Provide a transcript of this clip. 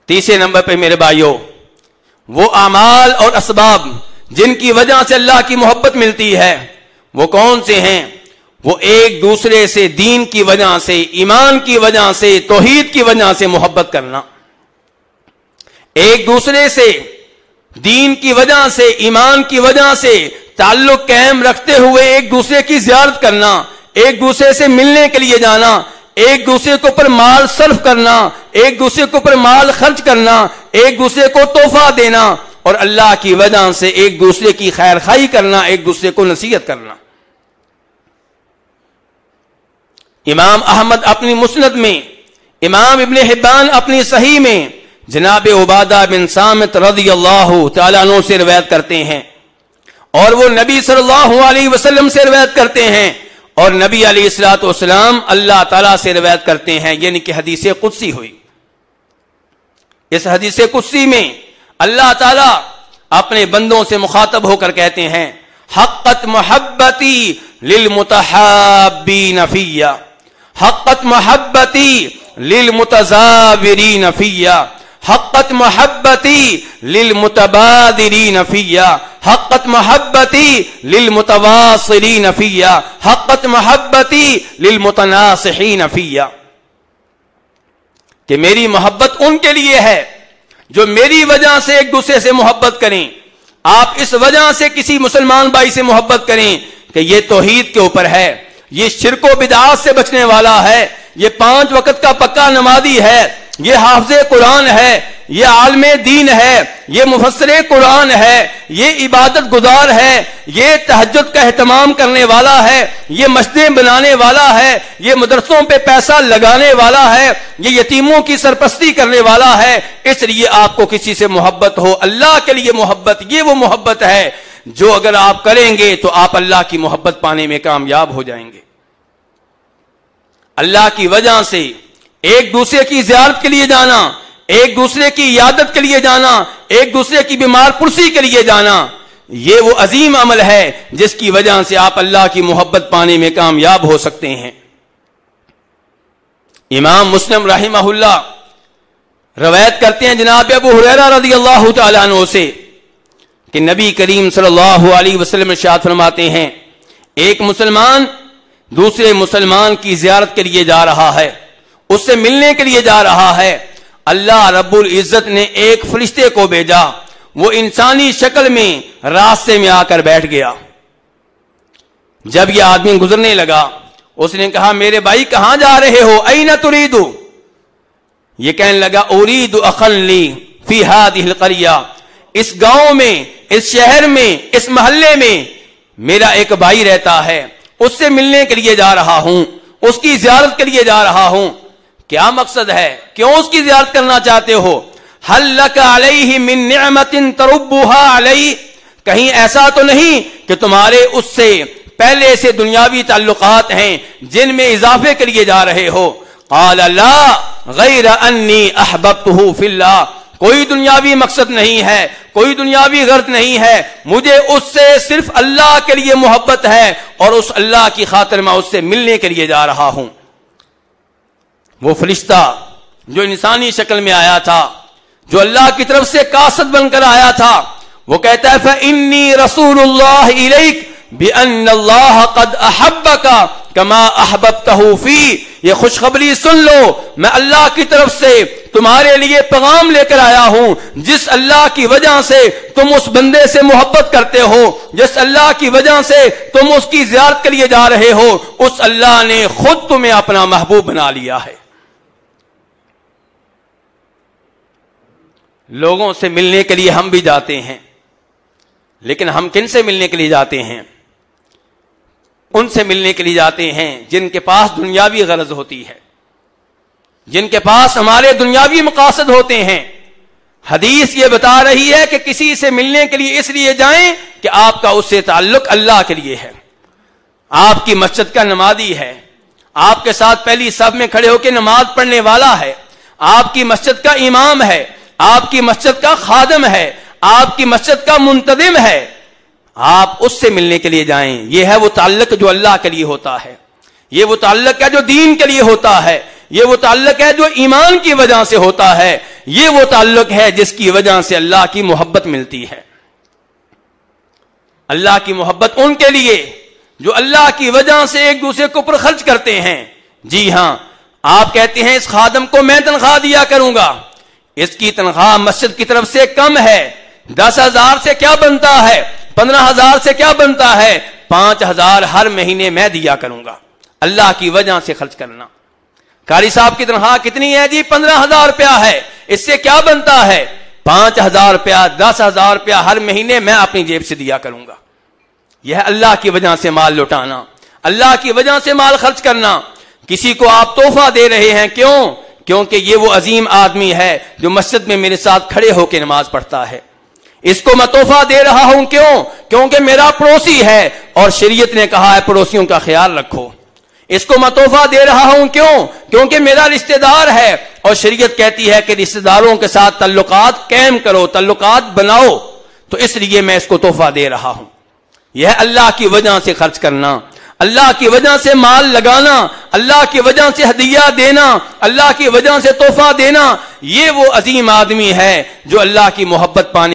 تیسرے نمبر پہ میرے بھائیوں، وہ اعمال اور اسباب جن کی وجہ سے اللہ کی محبت ملتی ہے وہ کون سے ہیں؟ وہ ایک دوسرے سے دین کی وجہ سے، ایمان کی وجہ سے، توحید کی وجہ سے محبت کرنا، ایک دوسرے سے دین کی وجہ سے، ایمان کی وجہ سے تعلق قائم رکھتے ہوئے ایک دوسرے کی زیارت کرنا، ایک دوسرے سے ملنے کے لیے جانا، ایک دوسرے کے اوپر مال صرف کرنا، ایک دوسرے کے اوپر مال خرچ کرنا، ایک دوسرے کو تحفہ دینا، اور اللہ کی وجہ سے ایک دوسرے کی خیر خواہی کرنا، ایک دوسرے کو نصیحت کرنا۔ امام احمد اپنی مسند میں، امام ابن حبان اپنی صحیح میں جناب عبادہ بن صامت رضی اللہ تعالیٰ عنہ سے روایت کرتے ہیں، اور وہ نبی صلی اللہ علیہ وسلم سے روایت کرتے ہیں، اور نبی علیہ الصلوۃ والسلام اللہ تعالیٰ سے روایت کرتے ہیں، یعنی کہ حدیث قدسی ہوئی۔ اس حدیث قدسی میں اللہ تعالیٰ اپنے بندوں سے مخاطب ہو کر کہتے ہیں، حقت محبتی للمتحابین فیہ، حقت محبتی للمتزاورین فیہ، حقت محبتی للمتبادرین فیہ، حقت محبتی للمتواصلین فیہ، حقت محبتی للمتناصحین فیہ، کہ میری محبت ان کے لیے ہے جو میری وجہ سے ایک دوسرے سے محبت کریں۔ آپ اس وجہ سے کسی مسلمان بھائی سے محبت کریں کہ یہ توحید کے اوپر ہے، یہ شرک و بدعات سے بچنے والا ہے، یہ 5 وقت کا پکا نمازی ہے، یہ حافظ قرآن ہے، یہ عالم دین ہے، یہ مفسر قرآن ہے، یہ عبادت گزار ہے، یہ تہجد کا اہتمام کرنے والا ہے، یہ مسجدیں بنانے والا ہے، یہ مدرسوں پہ پیسہ لگانے والا ہے، یہ یتیموں کی سرپرستی کرنے والا ہے۔ اس لیے آپ کو کسی سے محبت ہو، اللہ کے لیے محبت، یہ وہ محبت ہے جو اگر آپ کریں گے تو آپ اللہ کی محبت پانے میں کامیاب ہو جائیں گے۔ اللہ کی وجہ سے ایک دوسرے کی زیارت کے لیے جانا، ایک دوسرے کی عیادت کے لیے جانا، ایک دوسرے کی بیمار پرسی کے لیے جانا، یہ وہ عظیم عمل ہے جس کی وجہ سے آپ اللہ کی محبت پانے میں کامیاب ہو سکتے ہیں۔ امام مسلم رحمہ اللہ روایت کرتے ہیں جناب ابو ہریرہ رضی اللہ تعالیٰ عنہ سے کہ نبی کریم صلی اللہ علیہ وسلم ارشاد فرماتے ہیں، ایک مسلمان دوسرے مسلمان کی زیارت کے لیے جا رہا ہے، اس سے ملنے کے لیے جا رہا ہے، اللہ رب العزت نے ایک فرشتے کو بھیجا، وہ انسانی شکل میں راستے میں آ کر بیٹھ گیا۔ جب یہ آدمی گزرنے لگا اس نے کہا، میرے بھائی کہاں جا رہے ہو؟ این ترید؟ یہ کہنے لگا، ارید اخا لی فی ہذہ القریہ، اس گاؤں میں، اس شہر میں، اس محلے میں میرا ایک بھائی رہتا ہے، اس سے ملنے کے لیے جا رہا ہوں، اس کی زیارت کے لیے جا رہا ہوں۔ کیا مقصد ہے؟ کیوں اس کی زیارت کرنا چاہتے ہو؟ حل لک علیہ من نعمت تربها علیہ، کہیں ایسا تو نہیں کہ تمہارے اس سے پہلے سے دنیاوی تعلقات ہیں جن میں اضافے کے لیے جا رہے ہو؟ قال لا غیر انی احببتہ فی اللہ، کوئی دنیاوی مقصد نہیں ہے، کوئی دنیاوی غرض نہیں ہے، مجھے اس سے صرف اللہ کے لیے محبت ہے اور اس اللہ کی خاطر میں اس سے ملنے کے لیے جا رہا ہوں۔ وہ فرشتہ جو انسانی شکل میں آیا تھا، جو اللہ کی طرف سے قاصد بن کر آیا تھا، وہ کہتا ہے فَإِنِّي رَسُولُ اللَّهِ إِلَيْكَ بِأَنَّ اللَّهَ قَدْ أَحَبَّكَ كَمَا أَحْبَبْتَهُ فِي، یہ خوشخبری سن لو، میں اللہ کی طرف سے تمہارے لیے پیغام لے کر آیا ہوں، جس اللہ کی وجہ سے تم اس بندے سے محبت کرتے ہو، جس اللہ کی وجہ سے تم اس کی زیارت کے لیے جا رہے ہو، اس اللہ نے خود تمہیں اپنا محبوب بنا لیا ہے۔ لوگوں سے ملنے کے لیے ہم بھی جاتے ہیں، لیکن ہم کن سے ملنے کے لیے جاتے ہیں؟ ان سے ملنے کے لیے جاتے ہیں جن کے پاس دنیاوی غرض ہوتی ہے، جن کے پاس ہمارے دنیاوی مقاصد ہوتے ہیں۔ حدیث یہ بتا رہی ہے کہ کسی سے ملنے کے لیے اس لیے جائیں کہ آپ کا اس سے تعلق اللہ کے لیے ہے، آپ کی مسجد کا نمازی ہے، آپ کے ساتھ پہلی صف میں کھڑے ہو کے نماز پڑھنے والا ہے، آپ کی مسجد کا امام ہے، آپ کی مسجد کا خادم ہے، آپ کی مسجد کا منتظم ہے، آپ اس سے ملنے کے لیے جائیں۔ یہ ہے وہ تعلق جو اللہ کے لیے ہوتا ہے، یہ وہ تعلق ہے جو دین کے لیے ہوتا ہے، یہ وہ تعلق ہے جو ایمان کی وجہ سے ہوتا ہے، یہ وہ تعلق ہے جس کی وجہ سے اللہ کی محبت ملتی ہے. اللہ کی محبت ان کے لیے جو اللہ کی وجہ سے ایک دوسرے کے اوپر خرچ کرتے ہیں. جی ہاں، آپ کہتے ہیں اس خادم کو میں تنخواہ دیا کروں گا، اس کی تنخواہ مسجد کی طرف سے کم ہے، 10,000 سے کیا بنتا ہے، 15,000 سے کیا بنتا ہے، 5,000 ہر مہینے میں دیا کروں گا. اللہ کی وجہ سے خرچ کرنا. قاری صاحب کی تنخواہ کتنی ہے جی؟ 15,000 روپیہ ہے. اس سے کیا بنتا ہے؟ 5,000 روپیہ، 10,000 روپیہ ہر مہینے میں اپنی جیب سے دیا کروں گا. یہ اللہ کی وجہ سے مال لوٹانا، اللہ کی وجہ سے مال خرچ کرنا. کسی کو آپ تحفہ دے رہے ہیں، کیوں؟ کیونکہ یہ وہ عظیم آدمی ہے جو مسجد میں میرے ساتھ کھڑے ہو کے نماز پڑھتا ہے. اس کو میں تحفہ دے رہا ہوں، کیوں؟ کیونکہ میرا پڑوسی ہے اور شریعت نے کہا ہے پڑوسیوں کا خیال رکھو. اس کو میں تحفہ دے رہا ہوں، کیوں؟ کیونکہ میرا رشتہ دار ہے اور شریعت کہتی ہے کہ رشتہ داروں کے ساتھ تعلقات قائم کرو، تعلقات بناؤ، تو اس لیے میں اس کو تحفہ دے رہا ہوں. یہ اللہ کی وجہ سے خرچ کرنا، اللہ کی وجہ سے مال لگانا، اللہ کی وجہ سے ہدیہ دینا، اللہ کی وجہ سے تحفہ دینا. یہ وہ عظیم آدمی ہے جو اللہ کی محبت پانے